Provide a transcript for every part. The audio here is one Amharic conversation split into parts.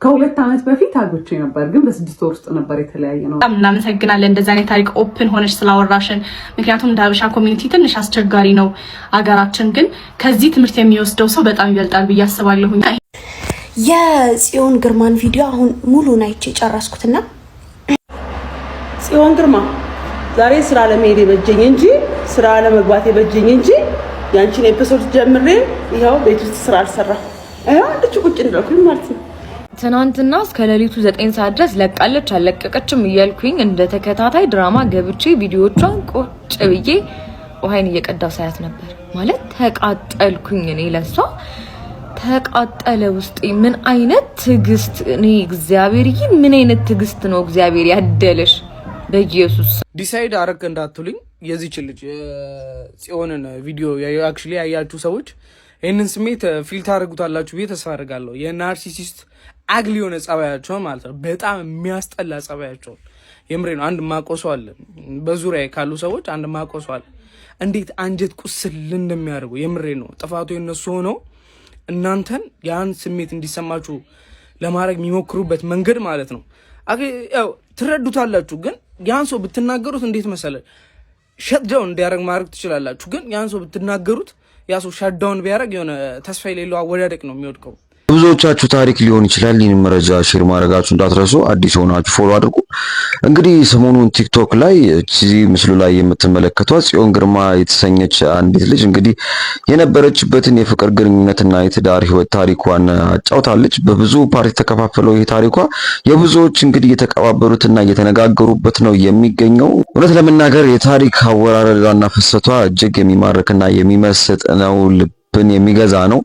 ከሁለት ዓመት በፊት አግብቼ ነበር ግን በ6 ወር ውስጥ ነበር የተለያየ ነው። በጣም እናመሰግናለን እንደዛ አይነት ታሪክ ኦፕን ሆነሽ ስላወራሽን። ምክንያቱም ዳብሻ ኮሚኒቲ ትንሽ አስቸጋሪ ነው አገራችን፣ ግን ከዚህ ትምህርት የሚወስደው ሰው በጣም ይበልጣል ብዬ አስባለሁ። የጽዮን ግርማን ቪዲዮ አሁን ሙሉን አይቼ ጨረስኩትና ጽዮን ግርማ ዛሬ ስራ ለመሄድ በጀኝ እንጂ ስራ ለመግባት በጀኝ እንጂ ያንቺን ኤፒሶድ ጀምሬ ይሄው ቤት ውስጥ ስራ አልሰራም። አንቺ ቁጭ እንደልኩኝ ማለት ነው። ትናንትና እስከ ሌሊቱ 9 ሰዓት ድረስ ለቃለች አለቀቀችም እያልኩኝ እንደ ተከታታይ ድራማ ገብቼ ቪዲዮቿን ቁጭ ብዬ ውሃይን እየቀዳው ሳያት ነበር። ማለት ተቃጠልኩኝ። እኔ ለሷ ተቃጠለ ውስጤ። ምን አይነት ትግስት! እኔ እግዚአብሔር ምን አይነት ትግስት ነው እግዚአብሔር ያደለሽ በኢየሱስ። ዲሳይድ አረክ እንዳትሉኝ የዚች ልጅ ጽዮንን ቪዲዮ አክቹሊ ያያችሁ ሰዎች ይሄንን ስሜት ፊል ታደርጉታላችሁ ብዬ ተስፋ አደርጋለሁ። የናርሲሲስት አግሊ የሆነ ጸባያቸው ማለት ነው። በጣም የሚያስጠላ ጸባያቸው የምሬ ነው። አንድ ማቆሶ አለ፣ በዙሪያ ካሉ ሰዎች አንድ ማቆሶ አለ። እንዴት አንጀት ቁስል እንደሚያደርጉ የምሬ ነው። ጥፋቱ የነሱ ሆኖ እናንተን ያን ስሜት እንዲሰማችሁ ለማድረግ የሚሞክሩበት መንገድ ማለት ነው። ያው ትረዱታላችሁ፣ ግን ያን ሰው ብትናገሩት እንዴት መሰለ ሸትዳውን እንዲያደርግ ማድረግ ትችላላችሁ። ግን ያን ሰው ብትናገሩት ያ ሰው ሸትዳውን ቢያደርግ የሆነ ተስፋ የሌለው አወዳደቅ ነው የሚወድቀው። ብዙዎቻችሁ ታሪክ ሊሆን ይችላል። ይህን መረጃ ሼር ማድረጋችሁ እንዳትረሱ። አዲስ ሆናችሁ ፎሎ አድርጉ። እንግዲህ ሰሞኑን ቲክቶክ ላይ እዚህ ምስሉ ላይ የምትመለከቷት ጽዮን ግርማ የተሰኘች አንዲት ልጅ እንግዲህ የነበረችበትን የፍቅር ግንኙነትና የትዳር ህይወት ታሪኳን አጫውታለች። በብዙ ፓርቲ ተከፋፈለው ይሄ ታሪኳ የብዙዎች እንግዲህ የተቀባበሉትና እየተነጋገሩበት ነው የሚገኘው። እውነት ለመናገር የታሪክ አወራረዷና ፍሰቷ እጅግ የሚማርክና የሚመስጥ ነው። ልብን የሚገዛ ነው።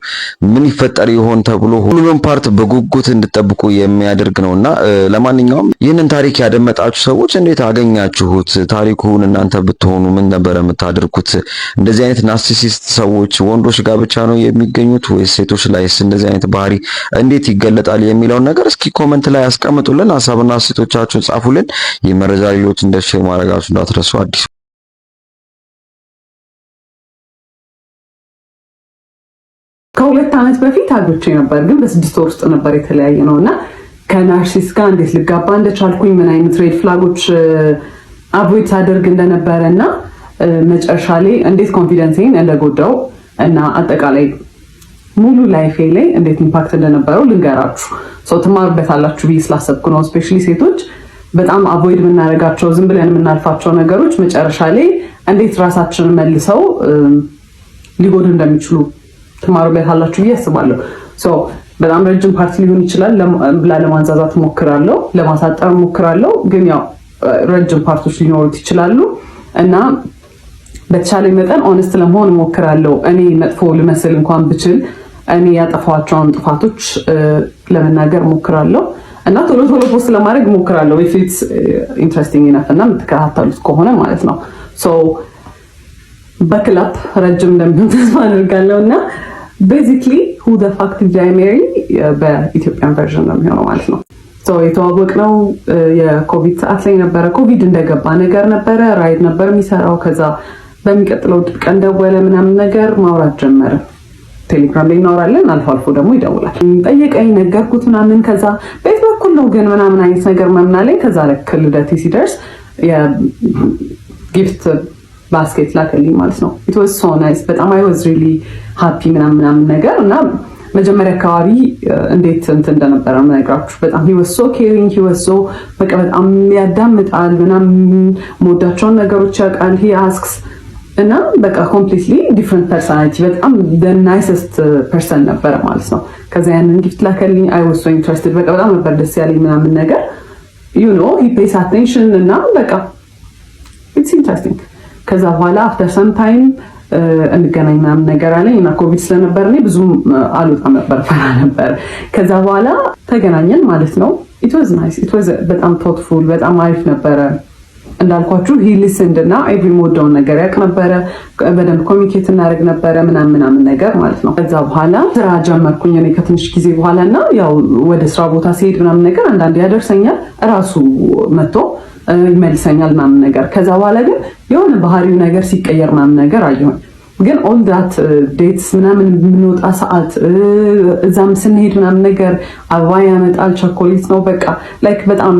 ምን ይፈጠር ይሆን ተብሎ ሁሉንም ፓርት በጉጉት እንድትጠብቁ የሚያደርግ ነውና ለማንኛውም ይህንን ታሪክ ያደመጣችሁ ሰዎች እንዴት አገኛችሁት? ታሪኩን እናንተ ብትሆኑ ምን ነበር የምታደርጉት? እንደዚህ አይነት ናርሲሲስት ሰዎች ወንዶች ጋር ብቻ ነው የሚገኙት ወይስ ሴቶች ላይስ እንደዚህ አይነት ባህሪ እንዴት ይገለጣል የሚለውን ነገር እስኪ ኮሜንት ላይ አስቀምጡልን። ሐሳብና አስተያየቶቻችሁን ጻፉልን። ይህ መረጃ ሌሎች ሼር ማድረጋችሁ እንዳትረሱ። አዲስ ከሁለት ዓመት በፊት አግብቼ ነበር ግን በ6 ወር ውስጥ ነበር የተለያየ ነውና ከናርሲስ ጋር እንዴት ልጋባ እንደቻልኩኝ ምን አይነት ሬድ ፍላጎች አቮይድ አደርግ እንደነበረና መጨረሻ ላይ እንዴት ኮንፊደንሴን እንደጎዳው እና አጠቃላይ ሙሉ ላይፌ ላይ እንዴት ኢምፓክት እንደነበረው ልንገራችሁ። ሶ ትማሩበታላችሁ ብዬ ስላሰብኩ ነው። ስፔሻሊ ሴቶች በጣም አቮይድ የምናደርጋቸው ዝም ብለን የምናልፋቸው ነገሮች መጨረሻ ላይ እንዴት ራሳችንን መልሰው ሊጎዱ እንደሚችሉ ትማሩበታላችሁ ብዬ አስባለሁ። ሶ በጣም ረጅም ፓርቲ ሊሆን ይችላል ለማንዛዛት ሞክራለሁ፣ ለማሳጠር ሞክራለሁ፣ ግን ያው ረጅም ፓርቶች ሊኖሩት ይችላሉ እና በተቻለ መጠን ኦነስት ለመሆን ሞክራለሁ። እኔ መጥፎ ልመስል እንኳን ብችል እኔ ያጠፋቸውን ጥፋቶች ለመናገር ሞክራለሁ እና ቶሎ ቶሎ ፖስት ለማድረግ ሞክራለሁ if it's interesting enough እና የምትከታተሉት ከሆነ ማለት ነው። ሶ በክላፕ ረጅም እንደሚሆን ተስፋ አደርጋለሁ እና basically who the fuck did I marry በኢትዮጵያን ቨርዥን ነው የሚሆነው ማለት ነው። ሶ የተዋወቅነው የኮቪድ ሰዓት ላይ ነበረ። ኮቪድ እንደገባ ነገር ነበረ። ራይድ ነበር የሚሰራው። ከዛ በሚቀጥለው ቀን ደወለ ምናምን ነገር ማውራት ጀመረ። ቴሌግራም ላይ እናወራለን፣ አልፎ አልፎ ደግሞ ይደውላል። ጠየቀኝ፣ ነገርኩት ምናምን። ከዛ ቤት በኩል ነው ግን ምናምን አይነት ነገር ምናምን አለኝ። ከዛ ልክ ልደቴ ሲደርስ የጊፍት ባስኬት ላከልኝ ማለት ነው። it was so nice በጣም I was really happy ምናምን ነገር እና መጀመሪያ አካባቢ እንዴት እንደነበረ ምናግራችሁ በጣም he was so caring, he was so በቃ በጣም ያዳምጣል ምናምን ሞዳቸውን ነገሮች ያውቃል። he asks እና በቃ completely different personality በጣም the nicest person ነበረ ማለት ነው። ከዛ ያንን ጊፍት ላከልኝ I was so interested በቃ በጣም ነበር ደስ ያለኝ ምናምን ነገር you know he pays attention እና በቃ it's interesting። ከዛ በኋላ after some time እንገናኝ ምናምን ነገር አለኝ እና ኮቪድ ስለነበር እኔ ብዙም አልወጣም ነበር፣ ፈራ ነበር። ከዛ በኋላ ተገናኘን ማለት ነው። it was nice, it was በጣም thoughtful በጣም አሪፍ ነበረ። እንዳልኳችሁ he listened እና every ሞዳውን ነገር ያውቅ ነበረ። በደንብ ኮሚኒኬት እናደርግ ነበረ ምናምን ነገር ማለት ነው። ከዛ በኋላ ስራ ጀመርኩኝ እኔ ከትንሽ ጊዜ በኋላ እና ያው ወደ ስራ ቦታ ሲሄድ ምናምን ነገር አንዳንዴ ያደርሰኛል፣ እራሱ መጥቶ ይመልሰኛል ምናምን ነገር። ከዛ በኋላ ግን የሆነ ባህሪው ነገር ሲቀየር ምናምን ነገር አየሁኝ። ግን ኦል ዳት ዴትስ ምናምን የምንወጣ ሰዓት እዛም ስንሄድ ምናምን ነገር አበባ ያመጣል፣ ቸኮሌት ነው በቃ ላይክ በጣም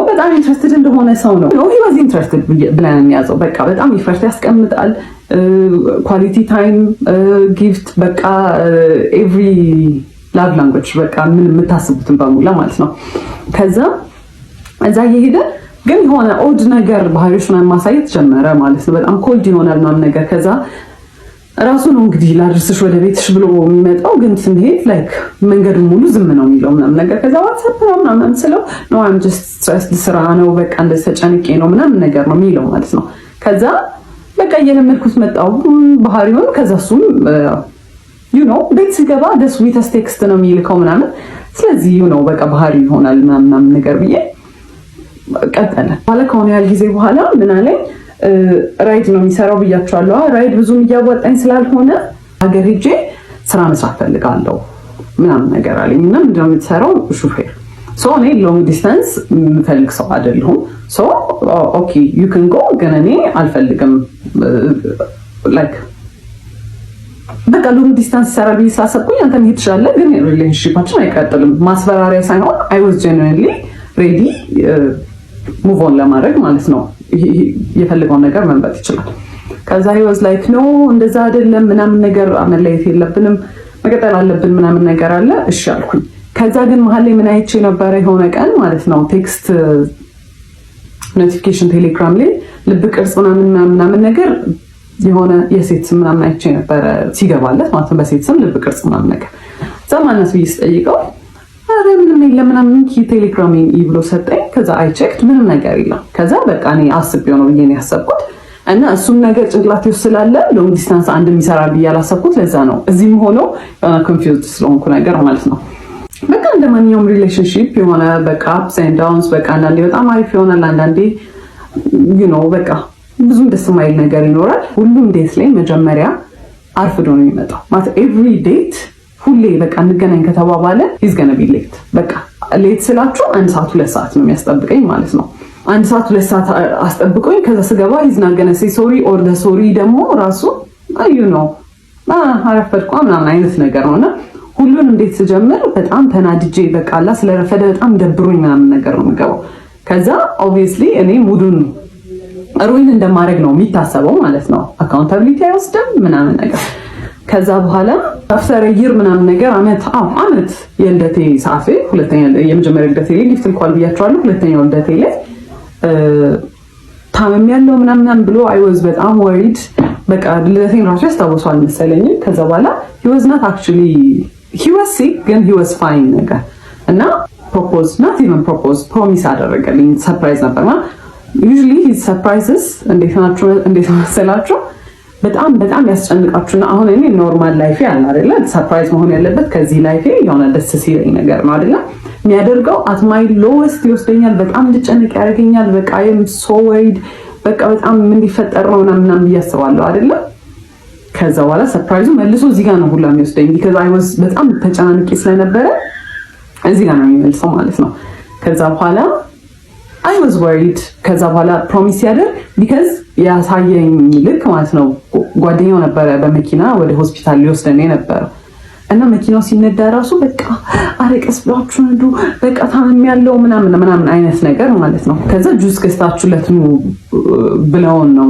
በጣም ኢንትረስትድ እንደሆነ ሰው ነው። he was interested ብለን የሚያዘው በቃ በጣም ኢፈርት ያስቀምጣል። ኳሊቲ ታይም ጊፍት በቃ ኤቭሪ ላቭ ላንጉዌጅ በቃ ምን የምታስቡትን በሙላ ማለት ነው። ከዛ እዛ እየሄደ ግን የሆነ ኦድ ነገር ባህሪዎች ምናምን ማሳየት ጀመረ ማለት ነው። በጣም ኮልድ ይሆናል ምናምን ነገር። ከዛ ራሱ ነው እንግዲህ ላድርስሽ ወደ ቤትሽ ብሎ የሚመጣው። ግን ስንሄድ ላይክ መንገዱን ሙሉ ዝም ነው የሚለው ምናምን ነገር። ከዛ ዋትስአፕ ምናምን ስለው ኖ አም ጀስት ስትረስድ ስራ ነው በቃ እንደዚህ ተጨንቄ ነው ምናምን ነገር ነው የሚለው ማለት ነው። ከዛ በቃ እየለመድኩት መጣው ባህሪውን። ከዛ እሱም ቤት ሲገባ the sweetest text ነው የሚልከው ምናምን። ስለዚህ በቃ ባህሪ ይሆናል ምናምን ነገር ብዬ ቀጠለ። ባለ ከሆነ ያህል ጊዜ በኋላ ምን አለኝ፣ ራይድ ነው የሚሰራው ብያቸዋለሁ። ራይድ ብዙም እያወጣኝ ስላልሆነ ሀገር ሄጄ ስራ መስራት ፈልጋለሁ ምናምን ነገር አለኝ። እና ምንድነው የምትሰራው? ሹፌር። እኔ ሎንግ ዲስታንስ የምፈልግ ሰው አይደለሁም። ኦኬ ዩ ካን ጎ፣ ግን እኔ አልፈልግም ላይክ በቃ ሎንግ ዲስታንስ ይሰራል ብዬ ስላሰብኩኝ አንተ መሄድ ትችላለህ፣ ግን ሪሌሽንሺፓችን አይቀጥልም። ማስፈራሪያ ሳይሆን አይ ዋዝ ጀኑዊንሊ ሬዲ ሙቭ ኦን ለማድረግ ማለት ነው። የፈለገውን ነገር መምረጥ ይችላል። ከዛ he was like no እንደዛ አይደለም ምናምን ነገር መለየት የለብንም መቀጠል አለብን ምናምን ነገር አለ። እሺ አልኩኝ። ከዛ ግን መሀል ላይ ምን አይቼ ነበረ የሆነ ቀን ማለት ነው ቴክስት ኖቲፊኬሽን ቴሌግራም ላይ ልብ ቅርጽ ምናምን ነገር የሆነ የሴት ስም ምናምን አይቼ ነበረ ሲገባለት ማለት ነው። በሴት ስም ልብ ቅርጽ ምናምን ነገር ዘማነስ ብዬ ስጠይቀው አረ ምንም የለም ምናምን ቴሌግራም ብሎ ሰጠኝ። ከዛ አይ ቼክድ ምንም ነገር የለም። ከዛ በቃ እኔ አስቤው ነው ብዬ ነው ያሰብኩት። እና እሱም ነገር ጭንቅላቴ ውስጥ ስላለ ሎንግ ዲስታንስ አንድ የሚሰራል ብዬ አላሰብኩት። ለዛ ነው እዚህም ሆኖ ኮንፊውዝድ ስለሆንኩ ነገር ማለት ነው። በቃ እንደ ማንኛውም ሪሌሽንሺፕ የሆነ በቃ አፕስ ኤንድ ዳውንስ በቃ አንዳንዴ በጣም አሪፍ ይሆናል፣ አንዳንዴ በቃ ብዙም ደስ የማይል ነገር ይኖራል። ሁሉም ዴት ላይ መጀመሪያ አርፍዶ ነው የሚመጣው ማለት ኤቭሪ ዴት ሁሌ በቃ እንገናኝ ከተባባለ he's gonna be late። በቃ ሌት ስላችሁ 1 ሰዓት 2 ሰዓት ነው የሚያስጠብቀኝ ማለት ነው። 1 ሰዓት 2 ሰዓት አስጠብቆኝ ከዛ ስገባ he's not gonna say sorry or the sorry ደግሞ ራሱ አረፈድኩ ምናምን አይነት ነገር ነውና ሁሉን እንዴት ስጀምር በጣም ተናድጄ በቃ አላ ስለረፈደ በጣም ደብሮኝ ምናምን ነገር ነው የምገባው። ከዛ obviously እኔ ሙዱን ሩይን እንደማድረግ ነው የሚታሰበው ማለት ነው። አካውንታቢሊቲ አይወስድም ምናምን ነገር። ከዛ በኋላ አፍተር ይር ምናምን ነገር አመት የልደቴ ሰዓት ሁለተኛ የመጀመሪያ ልደቴ ላይ ጊፍት እንኳን ብያቸዋለሁ። ሁለተኛው ልደቴ ላይ ታመም ያለው ምናምን ብሎ አይ ዋዝ በጣም ወሪድ። በቃ ልደቴን ራሱ ያስታውሰዋል መሰለኝ። ከዛ በኋላ he was not actually he was sick ግን he was fine ነገር እና ፕሮፖዝ not even propose ፕሮሚስ አደረገልኝ። ሰርፕራይዝ ነበርና usually his surprises እንዴት መሰላችሁ በጣም በጣም ያስጨንቃችሁና አሁን እኔ ኖርማል ላይፍ ያለ አይደለ ሰርፕራይዝ መሆን ያለበት ከዚህ ላይፍ የሆነ ደስ ሲለኝ ነገር ነው አይደለ የሚያደርገው at my lowest ይወስደኛል። በጣም እንድጨነቅ ያደርገኛል። በቃ I am so worried በቃ በጣም ምን ሊፈጠር ነው ምናምን ብያስባለሁ አይደለ። ከዛ በኋላ ሰርፕራይዙ መልሶ እዚህ ጋር ነው ሁላ የሚወስደኝ because I was በጣም ተጨናንቄ ስለነበረ እዚህ ጋር ነው የሚመልሰው ማለት ነው። ከዛ በኋላ I was worried። ከዛ በኋላ ፕሮሚስ ያደርግ because ያሳየኝ ልክ ማለት ነው ጓደኛው ነበረ በመኪና ወደ ሆስፒታል ሊወስደን ነበር እና መኪናው ሲነዳ ራሱ በቃ አረቀስ ብላችሁ ነዱ በቃ ታመም ያለው ምናምን አይነት ነገር ማለት ነው። ከዛ ጁስ ገዝታችሁለት ነው ብለውን ነው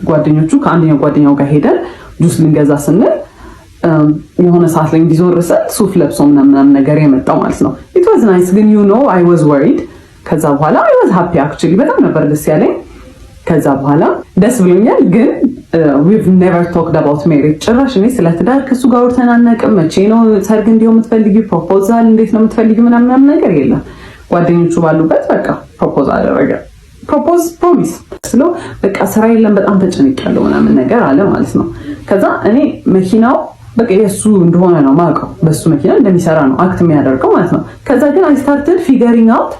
ጓደኞቹ ከአንደኛው ጓደኛው ጋር ሄደን ጁስ ልንገዛ ስንል የሆነ ሰዓት ላይ እንዲዞርሰል ሱፍ ለብሶ ምናምን ነገር የመጣው ማለት ነው። it was nice ግን I was worried። ከዛ በኋላ I was happy actually በጣም ነበር ደስ ያለኝ። ከዛ በኋላ ደስ ብሎኛል ግን we've never talked about marriage። ጭራሽ እኔ ስለ ትዳር ከሱ ጋር ተናነቅም። መቼ ነው ሰርግ እንዲሁ የምትፈልጊው ፕሮፖዛል እንዴት ነው የምትፈልጊው ምናምን ነገር የለም። ጓደኞቹ ባሉበት በቃ ፕሮፖዝ አደረገ። ፕሮሚስ ስለ በቃ ስራ የለም በጣም ተጨንቄያለሁ ምናምን ነገር አለ ማለት ነው። ከዛ እኔ መኪናው በቃ የሱ እንደሆነ ነው ማውቀው በሱ መኪና እንደሚሰራ ነው አክት የሚያደርገው ማለት ነው። ከዛ ግን I started figuring out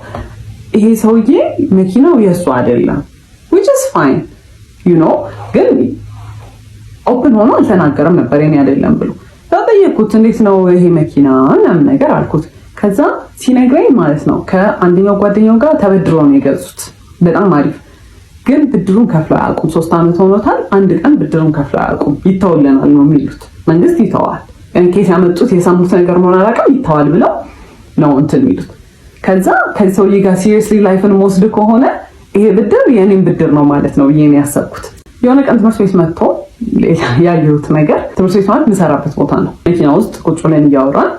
ይሄ ሰውዬ መኪናው የሱ አይደለም which is fine ግን ኦፕን ሆኖ አልተናገረም ነበር የኔ አይደለም ብሎ ተጠየቅኩት። እንዴት ነው ይሄ መኪና ምናምን ነገር አልኩት። ከዛ ሲነግረኝ ማለት ነው ከአንደኛው ጓደኛው ጋር ተበድሮ ነው የገዙት። በጣም አሪፍ ግን ብድሩን ከፍለው አያውቁም። 3 ዓመት ሆኖታል። አንድ ቀን ብድሩን ከፍለው አያውቁም። ይተውልናል ነው የሚሉት። መንግስት ይተዋል። ኬስ ያመጡት የሰሙት ነገር መሆን አላውቅም። ይተዋል ብለው ነው እንትን የሚሉት። ከዛ ከዚህ ሰውዬ ጋር ሲሪየስሊ ላይፍን መወስድ ከሆነ ይሄ ብድር የኔም ብድር ነው ማለት ነው ብዬ ነው ያሰብኩት። የሆነ ቀን ትምህርት ቤት መጥቶ ያየሁት ነገር ትምህርት ቤት ማለት የምሰራበት ቦታ ነው። መኪና ውስጥ ቁጭ ብለን እያወራን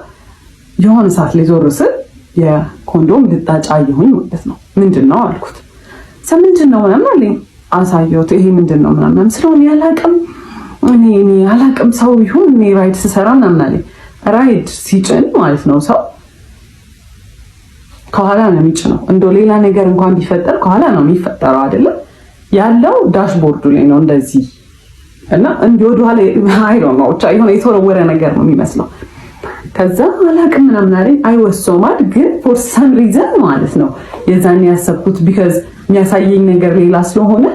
የሆነ ሰዓት ላይ ዞር ስል የኮንዶም ልጣጭ አየሁኝ ማለት ነው። ምንድን ነው አልኩት። ምንድን ነው ምናምን አለኝ። አሳየሁት። ይሄ ምንድን ነው ምናምን ስለሆነ ያላቅም እኔ አላቅም ሰው ይሁን እኔ ራይድ ስሰራ ምናምን አለኝ። ራይድ ሲጭን ማለት ነው ሰው ከኋላ ነው የሚጭነው። እንደው ሌላ ነገር እንኳን ቢፈጠር ከኋላ ነው የሚፈጠረው አይደለም ያለው ዳሽቦርዱ ላይ ነው እንደዚህ እና እንዲህ ወደ ኋላ አይሮን ነው ብቻ የሆነ የተወረወረ ነገር ነው የሚመስለው። ከዛ አላቅም ምናምን አለኝ። አይወሶማል ግን ፎር ሰም ሪዘን ማለት ነው የዛን ያሰብኩት ቢካዝ የሚያሳየኝ ነገር ሌላ ስለሆነ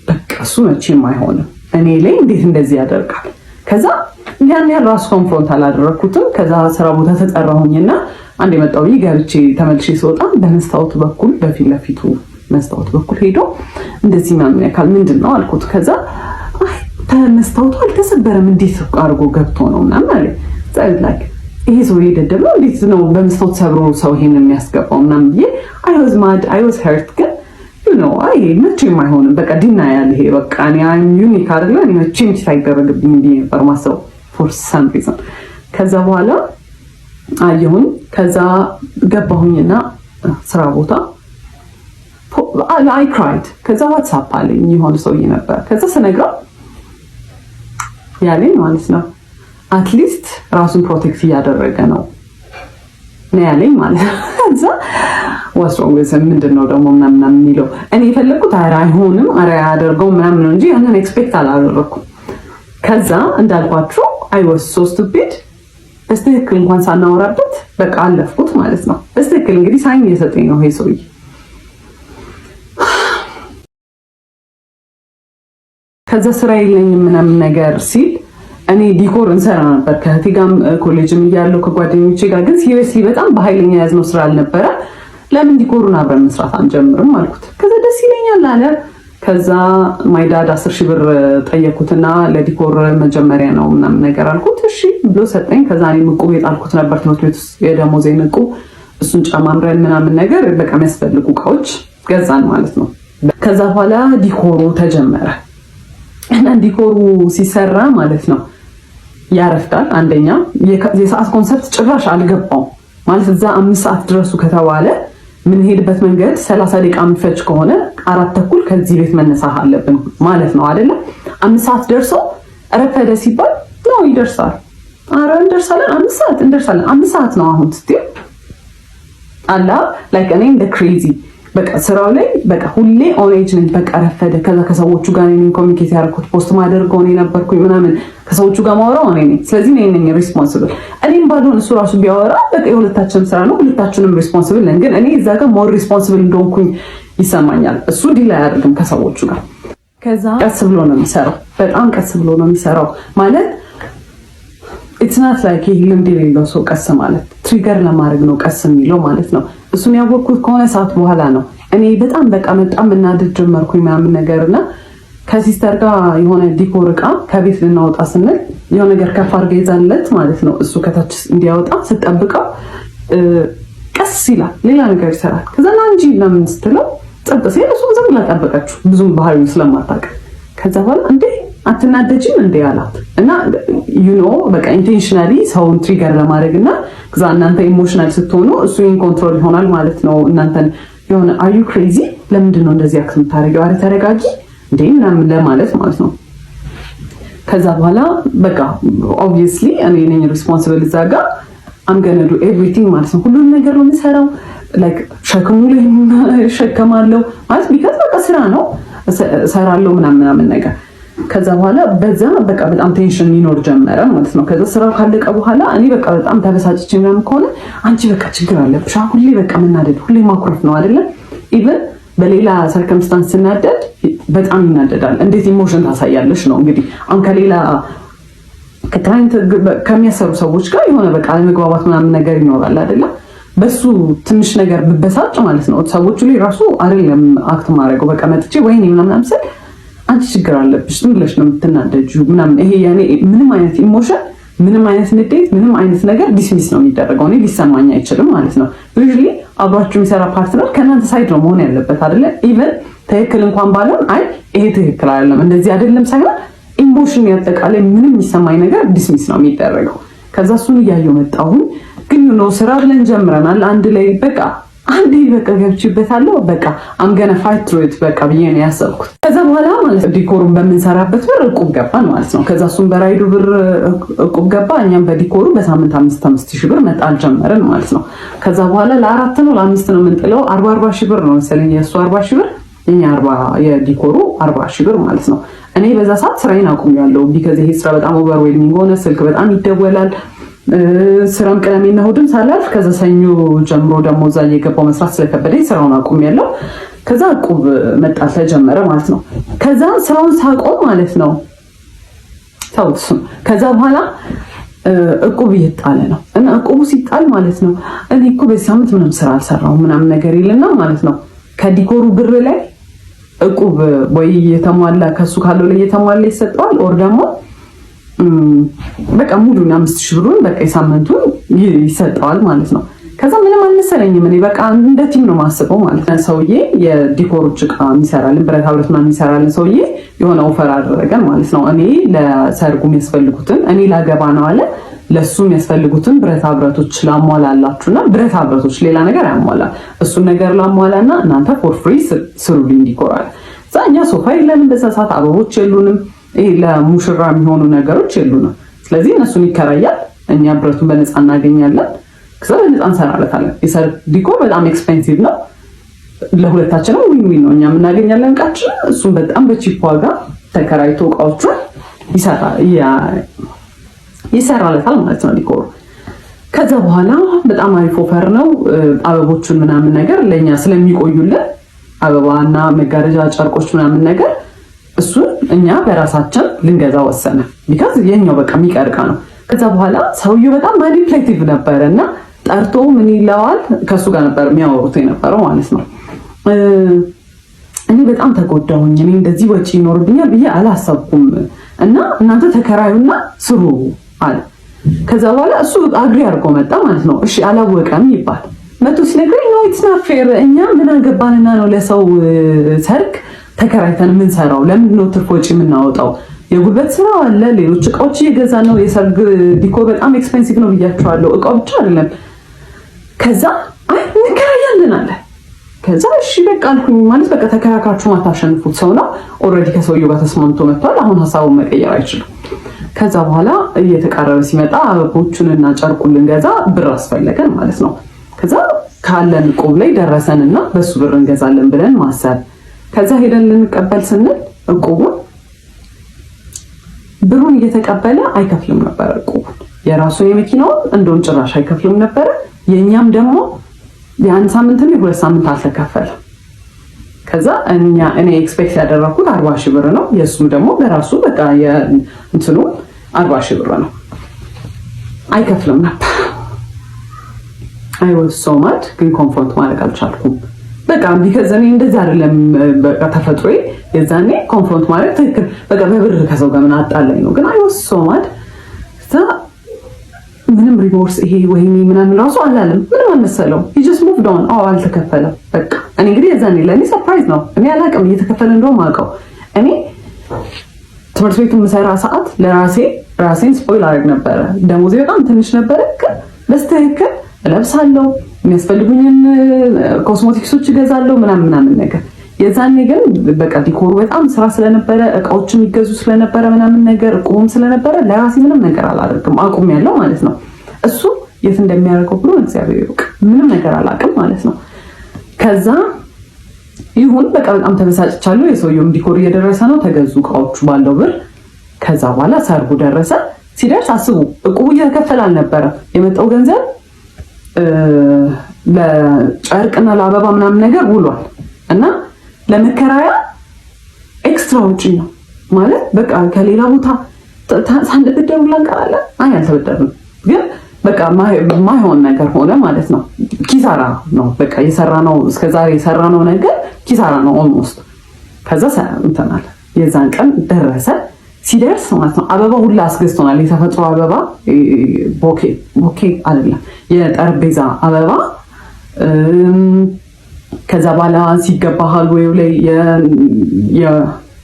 በቃ እሱ መቼም አይሆንም እኔ ላይ እንዴት እንደዚህ ያደርጋል። ከዛ ያን ያህል ራሱ ኮንፍሮንት አላደረኩትም። ከዛ ስራ ቦታ ተጠራሁኝና አንድ የመጣው ገብቼ ተመልሼ ስወጣ በመስታወት በኩል በፊት ለፊቱ መስታወት በኩል ሄዶ እንደዚህ ምናምን ያካል ምንድን ነው አልኩት። ከዛ መስታወቱ አልተሰበረም እንዴት አድርጎ ገብቶ ነው ምናምን አለ። ላይክ ይሄ ሰው ደደብ ነው እንዴት ነው በመስታወት ሰብሮ ሰው ይሄን የሚያስገባው ምናምን ብዬ I was hurt ግን አይ መቼም አይሆንም በቃ ዲና ያለ ይሄ በቃ እኔ ዩኒክ አይደለ እኔ መቼም ሳይደረግብኝ እንዲህ ነበር ማሰብ for some reason። ከዛ በኋላ አየሁኝ። ከዛ ገባሁኝና ስራ ቦታ I cried። ከዛ ዋትስአፕ አለኝ የሆነ ሰውዬ ነበር። ከዛ ስነግረው ያለኝ ማለት ነው አትሊስት ራሱን ፕሮቴክት እያደረገ ነው ያለኝ ማለት ነው። ከዛ ወስሮም ምንድን ነው ደግሞ ምናምን የሚለው እኔ የፈለግኩት አይሆንም አያደርገው ምናምን ነው እንጂ ያንን ኤክስፔክት አላደረኩም። ከዛ እንዳልኳችሁ I was so stupid በስትክክል እንኳን ሳናወራበት በቃ አለፍኩት ማለት ነው። በስትክክል እንግዲህ ሳይን እየሰጠኝ ነው ይሄ ሰውዬ። ከዛ ስራ የለኝም ምናምን ነገር ሲል እኔ ዲኮር እንሰራ ነበር ከእህቴ ጋር ኮሌጅም እያለሁ ከጓደኞቼ ጋር ግን ሲሪየስሊ በጣም በኃይለኛ ያዝነው ስራ አልነበረ። ለምን ዲኮሩን አብረን መስራት አንጀምርም አልኩት። ከዛ ደስ ይለኛል አለ። ከዛ ማይዳድ 10,000 ብር ጠየኩትና ለዲኮር መጀመሪያ ነው ምናምን ነገር አልኩት። እሺ ብሎ ሰጠኝ። ከዛ እኔ ዕቁብ የጣልኩት ነበር ትምህርት ቤት ውስጥ የደሞዜን ዕቁብ እሱን ጨማምረን ምናምን ነገር በቃ የሚያስፈልጉ እቃዎች ገዛን ማለት ነው። ከዛ በኋላ ዲኮሩ ተጀመረ እና ዲኮሩ ሲሰራ ማለት ነው ያረፍዳል። አንደኛ የሰዓት ኮንሰፕት ጭራሽ አልገባው ማለት እዛ 5 ሰዓት ድረሱ ከተባለ ምን ሄድበት መንገድ 30 ደቂቃ የሚፈጅ ከሆነ 4:30 ከዚህ ቤት መነሳት አለብን ማለት ነው አይደለ? 5 ሰዓት ደርሶ ረፈደ ሲባል ነው ይደርሳል። አረ እንደርሳለን 5 ሰዓት እንደርሳለን 5 ሰዓት ነው አሁን ስትይ አላ ላይክ እኔ እንደ ክሬዚ በቃ ስራው ላይ በቃ ሁሌ ኦን ኤጅ ነኝ። በቃ ረፈደ። ከዛ ከሰዎቹ ጋር እኔ ኮሚኒኬት ያደረኩት ፖስት ማደርገው እኔ ነበርኩኝ ምናምን ከሰዎቹ ጋር ማወራው እኔ ነኝ። ስለዚህ እኔ ነኝ ሪስፖንሲብል። እኔም ባልሆን እሱ ራሱ ቢያወራ በቃ የሁለታችንም ስራ ነው፣ ሁለታችንም ሪስፖንሲብል ነን። ግን እኔ እዛ ጋር ሞር ሪስፖንሲብል እንደሆንኩኝ ይሰማኛል። እሱ ዲል አያደርግም ከሰዎቹ ጋር። ከዛ ቀስ ብሎ ነው የሚሰራው፣ በጣም ቀስ ብሎ ነው የሚሰራው ማለት ኢትስ ናት ላይክ ይሄ ልምድ የሌለው ሰው ቀስ ማለት ትሪገር ለማድረግ ነው ቀስ የሚለው ማለት ነው። እሱን ያወቅኩት ከሆነ ሰዓት በኋላ ነው። እኔ በጣም በቃ በጣም እናድድ ጀመርኩኝ ምናምን ነገርና ከሲስተር ጋር የሆነ ዲኮር እቃ ከቤት ልናወጣ ስንል የሆነ ነገር ከፍ አድርጋ ይዛለት ማለት ነው። እሱ ከታች እንዲያወጣ ስጠብቀው ቀስ ይላል፣ ሌላ ነገር ይሰራል። ከዛ አንጂ ለምን ስትለው ጸጥ ሲል እሱ ዝም ብላ ጠበቀችው ብዙም ባህሪውን ስለማታውቅ። ከዛ በኋላ እንዴ አትናደጂም እንዴ አላት እና በቃ ኢንቴንሽናሊ ሰውን ትሪገር ለማድረግ እና ከዛ እናንተ ኢሞሽናል ስትሆኑ እሱ ኢን ኮንትሮል ይሆናል ማለት ነው። እናንተን የሆነ አር ዩ ክሬዚ ለምንድን ነው እንደዚህ አክት የምታደርጊው? አረ ተረጋጊ እንዴ ምናምን ለማለት ማለት ነው። ከዛ በኋላ በቃ ኦብቪየስሊ እኔ ነኝ ሪስፖንሲብል እዛ ጋር አም ገና ዱ ኤቭሪቲንግ ማለት ነው። ሁሉን ነገር ነው የምሰራው። ላይክ ሸክሙ ላይ ሸከማለሁ ማለት ቢካዝ በቃ ስራ ነው እሰራለሁ ምናምን ነገር። ከዛ በኋላ በዛ በቃ በጣም ቴንሽን ይኖር ጀመረ ማለት ነው። ከዛ ስራው ካለቀ በኋላ እኔ በቃ በጣም ተበሳጭቼ ምናምን ከሆነ አንቺ በቃ ችግር አለብሽ ሁሌ በቃ መናደድ ሁሌ ማኩረፍ ነው አይደለ? ኢቭን በሌላ ሰርከምስታንስ ስናደድ በጣም ይናደዳል። እንዴት ኢሞሽን ታሳያለሽ ነው እንግዲህ። አሁን ከሌላ ከክላይንት ከሚያሰሩ ሰዎች ጋር የሆነ በቃ ለመግባባት ምናምን ነገር ይኖራል አይደለ? በሱ ትንሽ ነገር ብበሳጭ ማለት ነው ሰዎቹ ላይ ራሱ አይደለም አክት ማድረገው በቃ መጥቼ ወይኔ ምናምን ስል አንቺ ችግር አለብሽ ዝም ብለሽ ነው የምትናደጂው ምናምን ይሄ ያኔ ምንም አይነት ኢሞሽን ምንም አይነት ንዴት ምንም አይነት ነገር ዲስሚስ ነው የሚደረገው እኔ ሊሰማኝ አይችልም ማለት ነው ዩዥሊ አብራችሁ የሚሰራ ፓርትነር ከእናንተ ሳይድ ነው መሆን ያለበት አይደለ ኢቨን ትክክል እንኳን ባለን አይ ይሄ ትክክል አይደለም እንደዚህ አይደለም ሳይሆን ኢሞሽን ያጠቃላይ ምንም የሚሰማኝ ነገር ዲስሚስ ነው የሚደረገው ከዛ እሱን እያየሁ መጣሁ ግን ነው ስራ ብለን ጀምረናል አንድ ላይ በቃ አንዴ በቃ ገብቼበታለሁ በቃ I'm gonna fight through it በቃ ብዬ ነው ያሰብኩት ከዛ በኋላ ማለት ዲኮሩን በመንሰራበት ብር እቁብ ገባን ማለት ነው ከዛ እሱን በራይዱ ብር እቁብ ገባ እኛም በዲኮሩ በሳምንት 5,000 ብር መጣል ጀመርን ማለት ነው ከዛ በኋላ ለ4 ነው ለ5 ነው የምንጥለው 40,000 ብር ነው መሰለኝ የእሱ 40,000 ብር የኛ 40 የዲኮሩ 40,000 ብር ማለት ነው እኔ በዛ ሰዓት ስራዬን አቁሜያለሁ ቢካዝ ይሄ ስራ በጣም ኦቨርዌልሚንግ ሆነ ስልክ በጣም ይደወላል ስራም ቀለሜና እሑድም ሳላልፍ ከዛ ሰኞ ጀምሮ ደግሞ እዛ እየገባው መስራት ስለከበደኝ ስራውን አቁሜያለሁ ከዛ እቁብ መጣል ተጀመረ ማለት ነው ከዛ ስራውን ሳቆም ማለት ነው ታውቁም ከዛ በኋላ እቁብ እየጣለ ነው እና እቁቡ ሲጣል ማለት ነው እኔ እኮ በዚህ ሳምንት ምንም ስራ አልሰራሁም ምናምን ነገር ይልና ማለት ነው ከዲኮሩ ብር ላይ እቁብ ወይ የተሟላ ከሱ ካለው ላይ የተሟላ ይሰጣል ኦር ደግሞ በቃ ሙሉና 5,000 ብሩን በቃ የሳምንቱን ይሰጣል ማለት ነው ከዛ ምንም አልመሰለኝም እኔ በቃ እንደ ቲም ነው ማስበው ማለት ነው ሰውዬ የዲኮሮች ዕቃ የሚሰራልን ብረታ ብረት ምናምን የሚሰራልን ሰውዬ የሆነ ኦፈር አደረገን ማለት ነው እኔ ለሰርጉ የሚያስፈልጉትን እኔ ላገባ ነው አለ ለሱ የሚያስፈልጉትን ብረታ ብረቶች ላሟላላችሁና ብረታ ብረቶች ሌላ ነገር ያሟላ እሱን ነገር ላሟላና እናንተ ፎር ፍሪ ስሩልኝ ዲኮራል ዛኛ ሶፋ የለንም በዛ ሰዓት አበቦች የሉንም ይሄ ለሙሽራ የሚሆኑ ነገሮች የሉንም ስለዚህ እነሱን ይከራያል እኛ ብረቱን በነፃ እናገኛለን ከዛ በነፃ እንሰራለታለን የሰርግ ዲኮር በጣም ኤክስፔንሲቭ ነው ለሁለታችንም ዊን ነው እኛ እናገኛለን እቃችን እሱን በጣም በቺፕ ዋጋ ተከራይቶ እቃዎቹን ይሰራለታል ማለት ነው ዲኮር ከዛ በኋላ በጣም አሪፍ ኦፈር ነው አበቦቹን ምናምን ነገር ለኛ ስለሚቆዩልን አበባና መጋረጃ ጨርቆች ምናምን ነገር እሱ እኛ በራሳችን ልንገዛ ወሰነ ቢካዝ የኛው በቃ የሚቀርቃ ነው ከዛ በኋላ ሰውየው በጣም ማኒፕሌቲቭ ነበርና ጠርቶ ምን ይለዋል ከሱ ጋር ነበር የሚያወሩት የነበረው ማለት ነው እኔ በጣም ተጎዳሁኝ እኔ እንደዚህ ወጪ ይኖርብኛል ብዬ አላሰብኩም እና እናንተ ተከራዩና ስሩ አለ ከዛ በኋላ እሱ አግሪ አድርጎ መጣ ማለት ነው እሺ አላወቀም ይባል መቶ ሲነግረኝ ነው ኢትስ ናት ፌር እኛ ምን አገባንና ነው ለሰው ሰርግ ተከራይተን ምን ሰራው ለምንድን ነው ትርፍ ወጪ የምናወጣው የጉልበት ስራ አለ ሌሎች እቃዎች እየገዛ ነው የሰርግ ዲኮር በጣም ኤክስፔንሲቭ ነው ብያቸዋለሁ እቃው ብቻ አይደለም ከዛ አይ እንከራያለን አለ ከዛ እሺ በቃ አልኩኝ ማለት በቃ ተከራካችሁ ማታሸንፉት ሰው ነው ኦልሬዲ ከሰውየው ጋር ተስማምቶ መጥቷል አሁን ሐሳቡን መቀየር አይችልም ከዛ በኋላ እየተቃረበ ሲመጣ አበቦቹንና ጨርቁን ልንገዛ ብር አስፈለገን ማለት ነው ከዛ ካለን እቁብ ላይ ደረሰንና በሱ ብር እንገዛለን ብለን ማሰብ ከዛ ሄደን ልንቀበል ስንል እቁቡን ብሩን እየተቀበለ አይከፍልም ነበር እቁቡን የራሱን የመኪናውን እንደውን ጭራሽ አይከፍልም ነበር የኛም ደግሞ የአንድ ሳምንትም የሁለት ሳምንት አልተከፈለም ከዛ እኔ ኤክስፔክት ያደረኩት 40,000 ብር ነው የሱም ደግሞ በራሱ በቃ የእንትኑ 40,000 ብር ነው አይከፍልም ነበር አይወስ ሶ ማድ ግን ኮንፎርት ማድረግ አልቻልኩም በቃ ቢከዘኔ እንደዛ አይደለም በቃ ተፈጥሮዬ የዛኔ ኮንፍሮንት ማለት ትክክል በቃ በብር ከሰው ጋር ምን አጣላኝ ነው ግን አይወስ ሶ ማድ ምንም ሪቮርስ ይሄ ወይኔ ምናምን ራሱ አላለም ምንም አልመሰለው he just moved on አልተከፈለም በቃ እኔ እንግዲህ የዛኔ ለኔ ሰርፕራይዝ ነው እኔ አላውቅም እየተከፈለ እንደውም አውቀው እኔ ትምህርት ቤት የምሰራ ሰዓት ራሴን ስፖይል አደረግ ነበረ ደሞዜ በጣም ትንሽ ነበረ ግን በስተክክል እለብሳለሁ የሚያስፈልጉኝን ኮስሞቲክሶች እገዛለሁ ምናምን ነገር የዛኔ ግን በቃ ዲኮሩ በጣም ስራ ስለነበረ እቃዎችም ይገዙ ስለነበረ ምናምን ነገር ቆም ስለነበረ ለራሴ ምንም ነገር አላደርግም አቁም ያለው ማለት ነው እሱ የት እንደሚያደርገው ብሎ እግዚአብሔር ይወቅ ምንም ነገር አላውቅም ማለት ነው ከዛ ይሁን በቃ በጣም ተበሳጭቻለሁ የሰውየውም ዲኮር እየደረሰ ነው ተገዙ እቃዎቹ ባለው ብር ከዛ በኋላ ሰርጉ ደረሰ ሲደርስ አስቡ እቁቡ እየተከፈለ አልነበረ የመጣው ገንዘብ ለጨርቅና ለአበባ ምናምን ነገር ውሏል እና ለመከራያ ኤክስትራ ውጪ ነው ማለት በቃ ከሌላ ቦታ ሳንደብደው ላንቀራለን አይ አልተበደርንም ግን በቃ ማይሆን ነገር ሆነ ማለት ነው። ኪሳራ ነው በቃ የሰራነው እስከዛሬ የሰራነው ነገር ኪሳራ ነው ኦልሞስት። ከዛ እንተናል የዛን ቀን ደረሰ። ሲደርስ ማለት ነው አበባ ሁላ አስገዝቶናል። የተፈጥሮ አበባ ቦኬ አይደለም የጠረጴዛ አበባ። ከዛ በኋላ ሲገባ ሃልዌው ላይ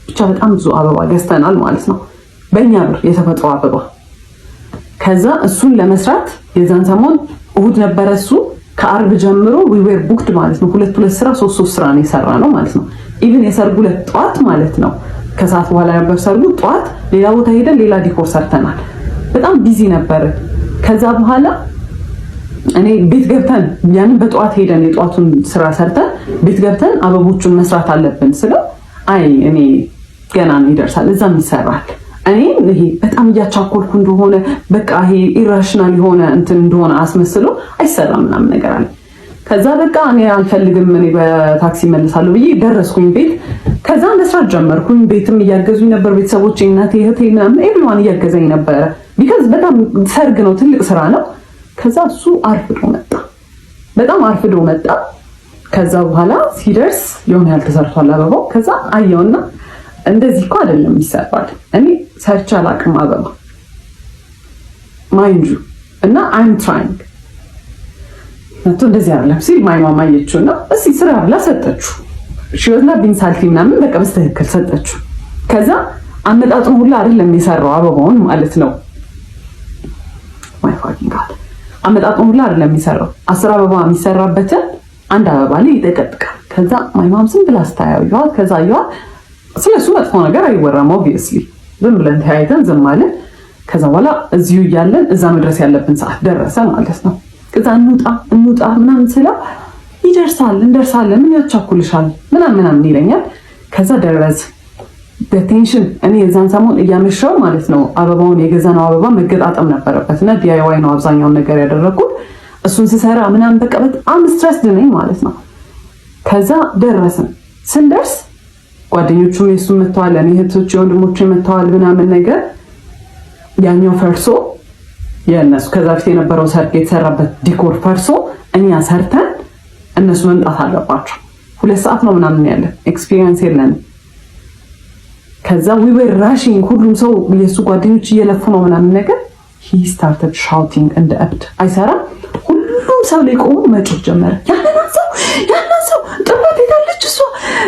ብቻ በጣም ብዙ አበባ ገዝተናል ማለት ነው በእኛ ብር የተፈጥሮ አበባ። ከዛ እሱን ለመስራት የዛን ሰሞን እሁድ ነበረ እሱ ከአርብ ጀምሮ we were booked ማለት ነው። ሁለት ስራ ሶስት ስራ ነው የሰራ ነው ማለት ነው። ኢቭን የሰርጉ ዕለት ጠዋት ማለት ነው ከሰዓት በኋላ ነበር ሰርጉ። ጠዋት ሌላ ቦታ ሄደን ሌላ ዲኮር ሰርተናል። በጣም ቢዚ ነበር። ከዛ በኋላ እኔ ቤት ገብተን ያንን በጠዋት ሄደን የጠዋቱን ስራ ሰርተን ቤት ገብተን አበቦቹን መስራት አለብን ስለው አይ እኔ ገና ነው ይደርሳል እዛም ይሰራል። እኔ ይሄ በጣም እያቻኮልኩ እንደሆነ በቃ ይሄ ኢራሽናል የሆነ እንትን እንደሆነ አስመስሎ አይሰራም ምናምን ነገር አለ። ከዛ በቃ እኔ አልፈልግም እኔ በታክሲ መልሳለሁ ብዬ ደረስኩኝ ቤት። ከዛ መስራት ጀመርኩኝ። ቤትም እያገዙኝ ነበር ቤተሰቦቼ፣ እናቴ፣ እህቴ ምናምን ኤቭሪዋን እያገዘኝ ነበረ። ቢካዝ በጣም ሰርግ ነው ትልቅ ስራ ነው። ከዛ እሱ አርፍዶ መጣ፣ በጣም አርፍዶ መጣ። ከዛ በኋላ ሲደርስ የሆነ ያህል ተሰርቷል አበባው። ከዛ አየውና እንደዚህ እኮ አይደለም ይሰራል። እኔ ሰርች አላቅም አበባ ማይንጁ እና አይም ትራይንግ ነቶ እንደዚህ አይደለም ሲል ማይ ማማ አየችውና እስኪ ስራ ብላ ሰጠችው። ሽወዝና ቢንሳልቲ ምናምን በቃ በስተክክል ሰጠችው። ከዛ አመጣጡን ሁላ አይደለም የሰራው አበባውን ማለት ነው። ማይ ፋኪንግ ጋድ አመጣጡን ሁላ አይደለም የሚሰራው። 10 አበባ የሚሰራበትን አንድ አበባ ላይ ይጠቀጥቃል። ከዛ ማይ ማም ዝም ብላ ስታያዩት ከዛ ያዩት ስለሱ መጥፎ ነገር አይወራም። ኦብቪየስሊ ዝም ብለን ተያይተን ዝም አለን። ከዛ በኋላ እዚሁ እያለን እዛ መድረስ ያለብን ሰዓት ደረሰ ማለት ነው። ከዛ እንውጣ ምናምን ስለው ይደርሳል እንደርሳለን ምን ያቻኩልሻል ምናምን ይለኛል። ከዛ ደረስ በቴንሽን እኔ የዛን ሰሞን እያመሻው ማለት ነው አበባውን የገዛነው አበባ መገጣጠም ነበረበት እና ዲአይዋይ ነው አብዛኛውን ነገር ያደረኩት። እሱን ስሰራ ምናምን በቃ በጣም ስትረስድ ነኝ ማለት ነው። ከዛ ደረስን። ስንደርስ ጓደኞቹም የሱ መተዋል፣ እኔ እህቶቼ ወንድሞቼ መተዋል ምናምን ነገር ያኛው ፈርሶ የእነሱ ከዛ ፊት የነበረው ሰርግ የተሰራበት ዲኮር ፈርሶ እኛ ሰርተን እነሱ መምጣት አለባቸው። 2 ሰዓት ነው ምናምን ያለ ኤክስፒሪየንስ የለንም። ከዛ we were rushing ሁሉም ሰው የሱ ጓደኞች እየለፉ ነው ምናምን ነገር he started shouting እንደ እብድ አይሰራም። ሁሉም ሰው ላይ ቆሞ መጮህ ጀመረ። ያንን ሰው ጥባት ሄዳለች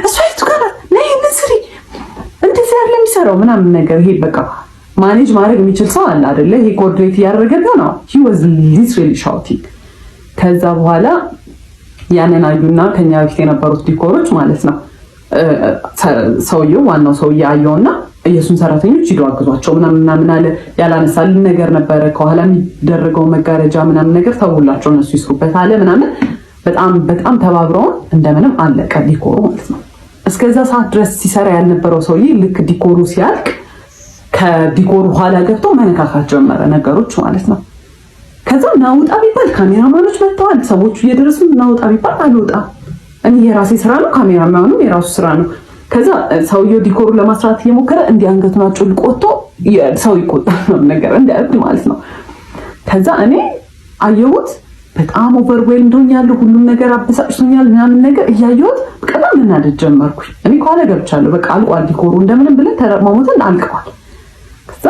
እሷ የቱ ጋር ነይ ምስሪ እንደዚህ ያለ የሚሰራው ምናምን ነገር ይሄ በቃ ማኔጅ ማድረግ የሚችል ሰው አለ አይደለ? ይሄ ኮኦርዲኔት እያደረገ ነው። he was literally shouting። ከዛ በኋላ ያንን አዩና ከኛ በፊት የነበሩት ዲኮሮች ማለት ነው ዋናው ሰውዬ አየውና የሱን ሰራተኞች ሂዱ አግዟቸው ምናምን አለ። ያላነሳልን ነገር ነበረ ከኋላ የሚደረገው መጋረጃ ምናምን ነገር ተውላቸው እነሱ ይስሩበት አለ ምናምን። በጣም ተባብረውን እንደምንም አለቀ ዲኮሩ ማለት ነው። እስከዛ ሰዓት ድረስ ሲሰራ ያልነበረው ሰውዬ ልክ ዲኮሩ ሲያልቅ ከዲኮሩ ኋላ ገብቶ መነካካት ጀመረ ነገሮች ማለት ነው። ከዛ ናውጣ ቢባል ካሜራማኖች መጥተዋል። ሰዎቹ እየደረሱ ናውጣ ቢባል አልወጣም። እኔ የራሴ ስራ ነው፣ ካሜራማኑም የራሱ ስራ ነው። ከዛ ሰውየው ዲኮሩ ለማስራት እየሞከረ እንዲህ አንገቱን አጭልቆ ወጥቶ ሰው ይቆጣል ነገር እንዲያርግ ማለት ነው። ከዛ እኔ አየሁት በጣም ኦቨርዌልምድ ሆኛለሁ። ሁሉም ነገር አበሳጭቶኛል ምናምን ነገር እያየሁት በጣም መናደድ ጀመርኩኝ። እኔ ከኋላ ገብቻለሁ። በቃ አልቋል ዲኮሩ እንደምንም ብለን ተረማሞተን አልቀዋል። ከዛ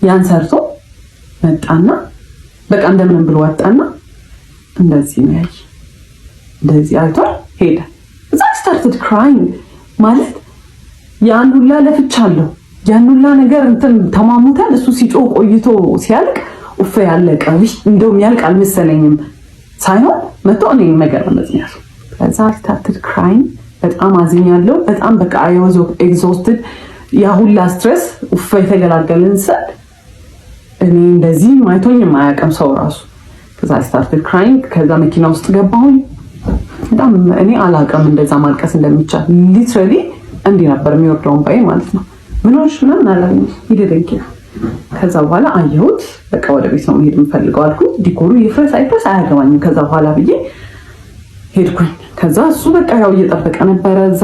ያን ሰርቶ መጣና በቃ እንደምንም ብሎ ወጣና እንደዚህ ነው ያይ እንደዚህ አይቷል ሄደ። እዛ started crying ማለት ያን ሁላ ለፍቻለሁ ያን ሁላ ነገር እንትን ተማሙተን እሱ ሲጮህ ቆይቶ ሲያልቅ ኡፍ ያለቀ እንደውም ያልቅ አልመሰለኝም ሳይሆን መጥቶ እኔ ነገር እንደዚህ ያለው። ከዛ started crying በጣም አዝኛለሁ። በጣም በቃ I was exhausted። ያ ሁላ ስትሬስ ኡፍ የተገላገልን ሰል እኔ እንደዚህ ማይቶኝም አያውቅም ሰው ራሱ። ከዛ started crying። ከዛ መኪና ውስጥ ገባሁኝ። በጣም እኔ አላውቅም እንደዛ ማልቀስ እንደሚቻል። ሊትራሊ እንዲህ ነበር የሚወርደውን ባይ ማለት ነው። ምንሽ ምናምን አላለኝ ይደረግ። ከዛ በኋላ አየሁት በቃ ወደ ቤት ነው መሄድ የምፈልገው አልኩኝ። ዲኮሩ ይፍረስ አይፍረስ አያገባኝም ከዛ በኋላ ብዬ ሄድኩኝ። ከዛ እሱ በቃ ያው እየጠበቀ ነበረ እዛ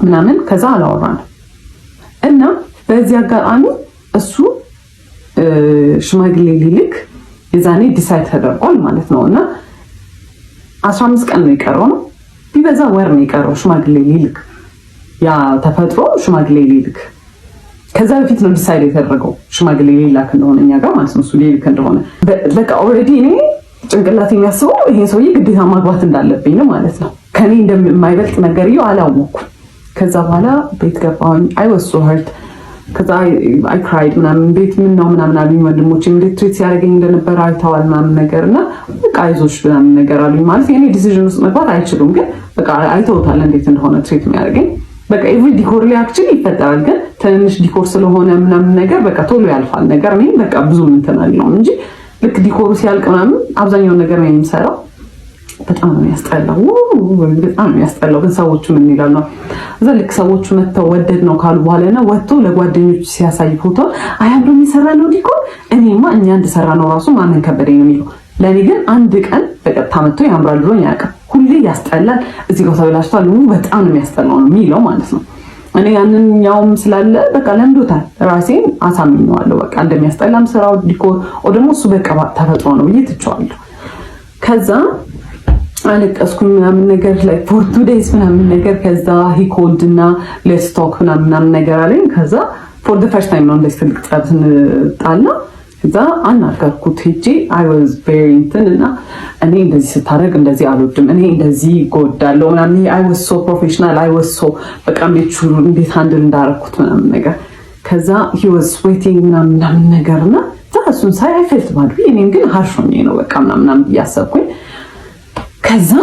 ምናምን። ከዛ አላወራንም እና በዚህ አጋጣሚ እሱ ሽማግሌ ሊልክ የዛኔ ዲሳይድ ተደርጓል ማለት ነውና 15 ቀን ነው የቀረው ነው ቢበዛ ወር ነው የቀረው ሽማግሌ ሊልክ ያ ተፈጥሮ ሽማግሌ ሊልክ ከዛ በፊት ነው ዲሳይድ የተደረገው ሽማግሌ ሊላክ እንደሆነ እኛ ጋር ማለት ነው እሱ ሊልክ እንደሆነ በቃ ኦልሬዲ እኔ ጭንቅላት የሚያስበው ይሄ ሰውዬ ግዴታ ማግባት እንዳለብኝ ነው ማለት ነው ከኔ እንደማይበልጥ ነገርየው አላወኩም ከዛ በኋላ ቤት ገባሁኝ I was so hurt ከዛ I cried ምናምን ቤት ምን ነው ምናምን አሉኝ ወንድሞቼ እንዴት ትሪት ሲያደርገኝ እንደነበር አይተዋል ምናምን ነገርና በቃ አይዞሽ ምናምን ነገር አሉኝ ማለት የኔ ዲሲዥን ውስጥ መግባት አይችሉም ግን በቃ አይተውታል እንዴት እንደሆነ ትሪት የሚያደርገኝ በቃ ኤቭሪ ዲኮር ላይ አክቹሊ ይፈጠራል ግን ትንሽ ዲኮር ስለሆነ ምናምን ነገር በቃ ቶሎ ያልፋል ነገር እኔ በቃ ብዙ እንትን አልነውም እንጂ ልክ ዲኮሩ ሲያልቅ ምናምን አብዛኛው ነገር ነው የሚሰራው በጣም ነው ያስጠላው በጣም ነው ያስጠላው ግን ሰዎቹ ምን ይላሉ እዛ ልክ ሰዎቹ መተው ወደድ ነው ካሉ በኋላና ወጥቶ ለጓደኞች ሲያሳይ ፎቶ አያምሩ የሚሰራ ነው ዲኮር እኔማ እኛ እንደሰራ ነው ራሱ ማንን ከበደኝ ነው የሚለው ለኔ ግን አንድ ቀን በቀጥታ መጥቶ ያምራል ብሎኝ ያውቃል ሁሌ ያስጠላል እዚህ ጋር ተብላሽቷል በጣም ነው የሚያስጠላው ነው የሚለው ማለት ነው እኔ ያንን ያውም ስላለ በቃ ለምዶታል ራሴን አሳምኘዋለሁ በቃ እንደሚያስጠላም ስራው ዲኮር ወይ ደግሞ እሱ በቃ ተፈጥሮ ነው ይትጫዋለሁ ከዛ አለቀስኩኝ ምናምን ነገር ላይ for 2 days ምናምን ነገር ከዛ he called እና let's talk ምናምን ነገር አለኝ ከዛ for the first time ነው እንደዚህ ትልቅ ጸብን ጣላ ከዛ አናገርኩት ሄጄ I was very እና እኔ እንደዚህ ስታደርግ እንደዚህ አልወድም እኔ እንደዚህ ጎዳለው ምናምን I was so professional I was so በቃ እንዴት ሃንድል እንዳደረኩት ምናምን ነገር ከዛ he was sweating ምናምን ነገርና እሱን ሳይ I felt bad እኔም ግን harsh ሆኜ ነው በቃ ምናምን እያሰብኩኝ ከዛ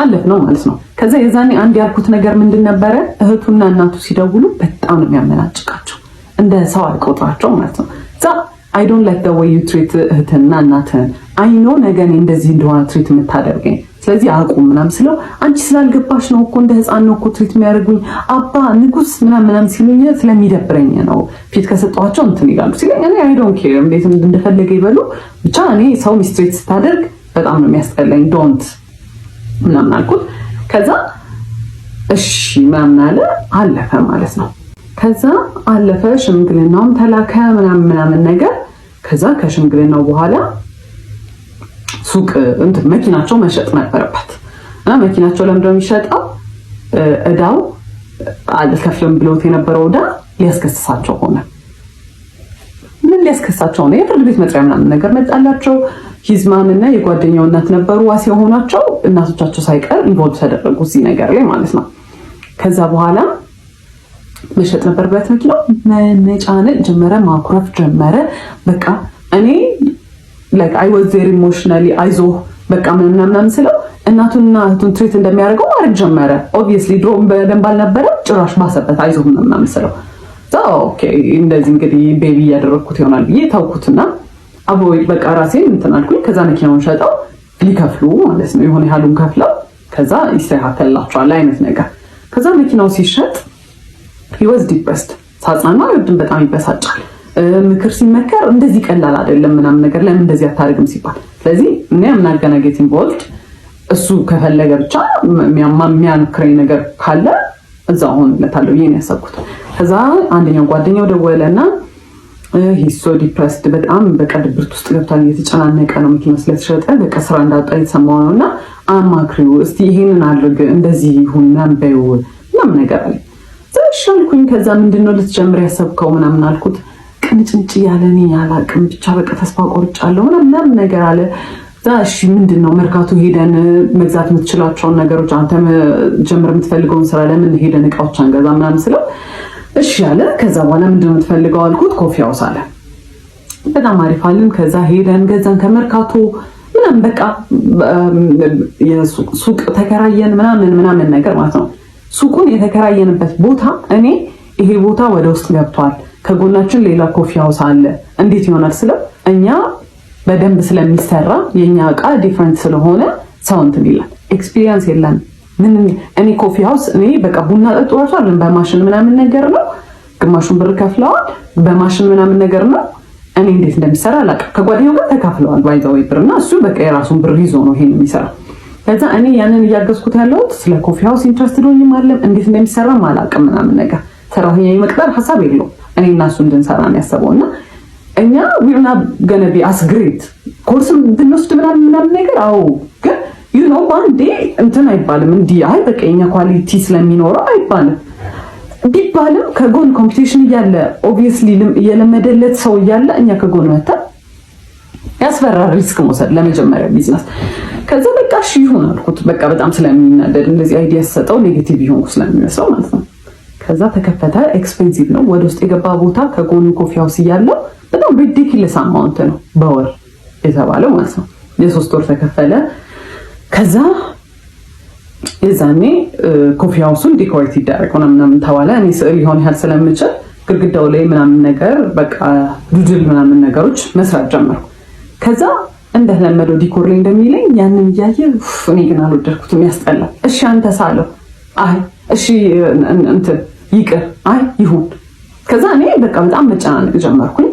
አለፍ ነው ማለት ነው ከዛ የዛኔ አንድ ያልኩት ነገር ምንድን ነበረ እህቱና እናቱ ሲደውሉ በጣም ነው የሚያመናጭቃቸው እንደ ሰው አልቆጥራቸው ማለት ነው ዛ I don't like the way you treat እህትና እናትን I know ነገኔ እንደዚህ እንደሆነ ትሪት የምታደርገኝ ስለዚህ አቁም ምናምን ስለው አንቺ ስላልገባሽ ነው እኮ እንደ ህፃን ነው እኮ ትሪት የሚያደርጉኝ አባ ንጉስ ምናምን ሲሉኝ ስለሚደብረኝ ነው ፊት ከሰጧቸው እንትን ይላሉ ሲለኝ እኔ I don't care እንዴት እንደፈለገ ይበሉ ብቻ እኔ ሰው ሚስትሪት ስታደርግ በጣም ነው የሚያስጠላኝ ዶንት ምናምን አልኩት ከዛ እሺ ምናምን አለፈ ማለት ነው ከዛ አለፈ ሽምግልናውም ተላከ ምናምን ነገር ከዛ ከሽምግልናው በኋላ ሱቅ እንትን መኪናቸው መሸጥ ነበረበት እና መኪናቸው ለምንድነው የሚሸጠው እዳው አልከፍልም ብሎት የነበረው እዳ ሊያስከስሳቸው ሆነ ምን ሊያስከስሳቸው ነው የፍርድ ቤት መጥሪያ ምናምን ነገር መጣላቸው ሂዝማንና የጓደኛው እናት ነበሩ ዋስ የሆናቸው እናቶቻቸው ሳይቀር ኢንቮልቭ ተደረጉ እዚህ ነገር ላይ ማለት ነው ከዛ በኋላ መሸጥ ነበርበት መኪናው መነጫነጭ ጀመረ ማኩረፍ ጀመረ በቃ እኔ like I was very emotionally አይዞህ በቃ ምናምን ስለው እናቱና እህቱን ትሪት እንደሚያደርገው ማድረግ ጀመረ obviously ድሮም በደንብ አልነበረ ጭራሽ ባሰበት አይዞህ ምናምን ስለው ኦኬ እንደዚህ እንግዲህ ቤቢ ያደረኩት ይሆናል ብዬ ታውኩትና አቦይ በቃ ራሴን እንትን አልኩኝ ከዛ መኪናውን ሸጠው ሊከፍሉ ማለት ነው የሆነ ያሉን ከፍለው ከዛ ይስተካከልላቸዋል አይነት ነገር ከዛ መኪናው ሲሸጥ he was depressed ሳጽናና ወድም በጣም ይበሳጫል ምክር ሲመከር እንደዚህ ቀላል አይደለም ምናምን ነገር ለምን እንደዚህ አታርግም ሲባል ስለዚህ እኔ አምናገናጌት ኢንቮልቭድ እሱ ከፈለገ ብቻ የሚያንክረኝ ነገር ካለ እዛው ሆነ ለታለው ይሄን ያሰብኩት ከዛ አንደኛው ጓደኛው ደወለና he's so depressed በጣም በቃ ድብርት ውስጥ ገብቷል እየተጨናነቀ ነው መኪና ስለተሸጠ በቃ ስራ እንዳጣ የተሰማው ነውና አማክሪው እስቲ ይሄንን አድርግ እንደዚህ ይሁን ነንበው ምናምን ነገር አለ ዘሽልኩኝ ከዛ ምንድነው ልትጀምር ያሰብከው ምናምን አልኩት ቅንጭንጭ ያለኔ ያላቅም ብቻ በቃ ተስፋ ቆርጫለሁ ምናምን ነገር አለ ዛሽ ምንድነው መርካቶ ሄደን መግዛት የምትችላቸውን ነገሮች አንተ ጀምር የምትፈልገውን ስራ ለምን ሄደን እቃዎች አንገዛ ምናምን ስለው እሺ አለ ከዛ በኋላ ምንድነው የምትፈልገው አልኩት ኮፊ ሃውስ አለ በጣም አሪፍ አለን ከዛ ሄደን ገዛን ከመርካቶ ምናምን በቃ የሱቅ ተከራየን ምናምን ነገር ማለት ነው ሱቁን የተከራየንበት ቦታ እኔ ይሄ ቦታ ወደ ውስጥ ገብቷል ከጎናችን ሌላ ኮፊ ሃውስ አለ እንዴት ይሆናል ስለው እኛ በደንብ ስለሚሰራ የኛ እቃ ዲፈረንት ስለሆነ ሰው እንትን ይላል ኤክስፒሪየንስ የለን ምን እኔ ኮፊ ሃውስ እኔ በቃ ቡና ጠጥቷል አይደል በማሽን ምናምን ነገር ነው ግማሹን ብር ከፍለዋል በማሽን ምናምን ነገር ነው እኔ እንዴት እንደሚሰራ አላውቅም ከጓደኛው ጋር ተካፍለዋል ባይዛው ብርና እሱ በቃ የራሱን ብር ይዞ ነው ይሄን የሚሰራው ከዛ እኔ ያንን እያገዝኩት ያለሁት ስለ ኮፊ ሃውስ ኢንትረስትድ ሆኜ ማለት እንዴት እንደሚሰራ አላውቅም ምናምን ነገር ሰራተኛ የመቅጠር ሐሳብ የለውም እኔ እና እሱ እንድንሰራ ነው ያሰበውና እኛ ዊርና ገነቢ አስግሬት ኮርስም ብንወስድ ምናምን ነገር አዎ ግን ዩ ኖ ዋንዴ እንትን አይባልም እንዲህ አይ በቃ የኛ ኳሊቲ ስለሚኖረው አይባልም። ቢባልም ከጎን ኮምፒቲሽን እያለ ኦብቪየስሊ የለመደለት ሰው እያለ እኛ ከጎን መታ ያስፈራል ሪስክ መውሰድ ለመጀመሪያ ቢዝነስ። ከዛ በቃ እሺ ይሁን አልኩት። በቃ በጣም ስለሚናደድ እንደዚህ አይዲያ ሰጠው ኔጌቲቭ ይሁን ስለሚመስለው ማለት ነው። ከዛ ተከፈተ። ኤክስፔንሲቭ ነው። ወደ ውስጥ የገባ ቦታ ከጎኑ ኮፊ ሃውስ እያለው በጣም ሪዲኩለስ አማውንት ነው በወር የተባለው ማለት ነው። የ3 ወር ተከፈለ። ከዛ የዛኔ ኮፊ ሃውሱን ዲኮሬት ይደረግ ምናምን ተባለ። እኔ ስዕል ይሆን ያህል ስለምችል ግድግዳው ላይ ምናምን ነገር በቃ ዱድል ምናምን ነገሮች መስራት ጀመርኩ። ከዛ እንደለመደው ዲኮር ላይ እንደሚለኝ ያንን እያየ እኔ ግን አልወደድኩትም፣ ያስጠላል። እሺ አንተ ሳለው አይ እሺ እንትን ይቅር አይ ይሁን። ከዛ እኔ በቃ በጣም መጨናነቅ ጀመርኩኝ።